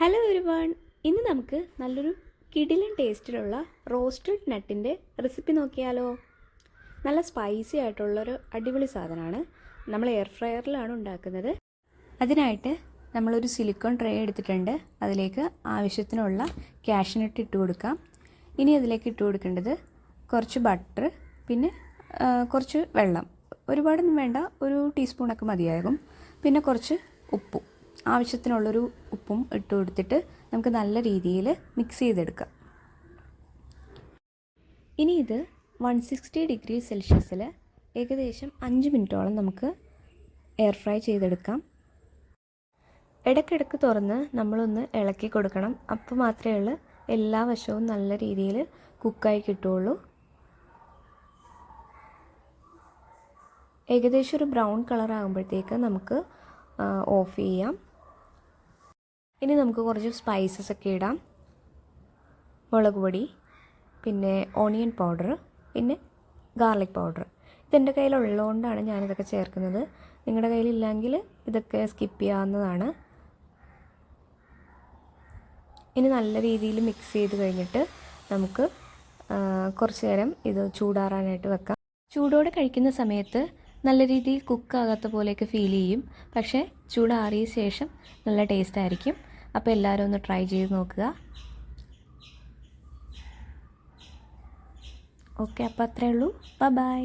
Hello everyone, ഇന്ന് നമുക്ക് നല്ലൊരു കിടിലൻ ടേസ്റ്റിലുള്ള റോസ്റ്റഡ് നട്ടിൻ്റെ റെസിപ്പി നോക്കിയാലോ. നല്ല സ്പൈസി ആയിട്ടുള്ളൊരു അടിപൊളി സാധനമാണ്. നമ്മൾ എയർ ഫ്രയറിലാണ് ഉണ്ടാക്കുന്നത്. അതിനായിട്ട് നമ്മളൊരു സിലിക്കോൺ ട്രേ എടുത്തിട്ടുണ്ട്. അതിലേക്ക് ആവശ്യത്തിനുള്ള കാഷ്നട്ട് ഇട്ട് കൊടുക്കാം. ഇനി അതിലേക്ക് ഇട്ട് കൊടുക്കേണ്ടത് കുറച്ച് ബട്ടർ, പിന്നെ കുറച്ച് വെള്ളം. ഒരുപാടൊന്നും വേണ്ട, ഒരു ടീസ്പൂണൊക്കെ മതിയാകും. പിന്നെ കുറച്ച് ഉപ്പും, ആവശ്യത്തിനുള്ളൊരു ഉപ്പും ഇട്ട് കൊടുത്തിട്ട് നമുക്ക് നല്ല രീതിയിൽ മിക്സ് ചെയ്തെടുക്കാം. ഇനി ഇത് 160 ഡിഗ്രി സെൽഷ്യസിൽ ഏകദേശം 5 മിനിറ്റോളം നമുക്ക് എയർ ഫ്രൈ ചെയ്തെടുക്കാം. ഇടയ്ക്കിടയ്ക്ക് തുറന്ന് നമ്മളൊന്ന് ഇളക്കി കൊടുക്കണം. അപ്പോൾ മാത്രമേ ഉള്ളൂ എല്ലാ വശവും നല്ല രീതിയിൽ കുക്കായി കിട്ടുകയുള്ളൂ. ഏകദേശം ഒരു ബ്രൗൺ കളർ ആകുമ്പോഴത്തേക്ക് നമുക്ക് ഓഫ് ചെയ്യാം. ഇനി നമുക്ക് കുറച്ച് സ്പൈസസ് ഒക്കെ ഇടാം. മുളക് പൊടി, പിന്നെ ഓണിയൻ പൗഡർ, പിന്നെ ഗാർലിക് പൗഡർ. ഇതെൻ്റെ കയ്യിലുള്ളതുകൊണ്ടാണ് ഞാനിതൊക്കെ ചേർക്കുന്നത്. നിങ്ങളുടെ കയ്യിലില്ലെങ്കിൽ ഇതൊക്കെ സ്കിപ്പ് ചെയ്യാവുന്നതാണ്. ഇനി നല്ല രീതിയിൽ മിക്സ് ചെയ്ത് കഴിഞ്ഞിട്ട് നമുക്ക് കുറച്ച് നേരം ഇത് ചൂടാറാനായിട്ട് വെക്കാം. ചൂടോടെ കഴിക്കുന്ന സമയത്ത് നല്ല രീതിയിൽ കുക്കാകാത്ത പോലെയൊക്കെ ഫീൽ ചെയ്യും. പക്ഷേ ചൂടാറിയ ശേഷം നല്ല ടേസ്റ്റ് ആയിരിക്കും. അപ്പോൾ എല്ലാവരും ഒന്ന് ട്രൈ ചെയ്ത് നോക്കുക. ഓക്കെ, അപ്പോൾ അത്രയേ ഉള്ളൂ. ബൈ.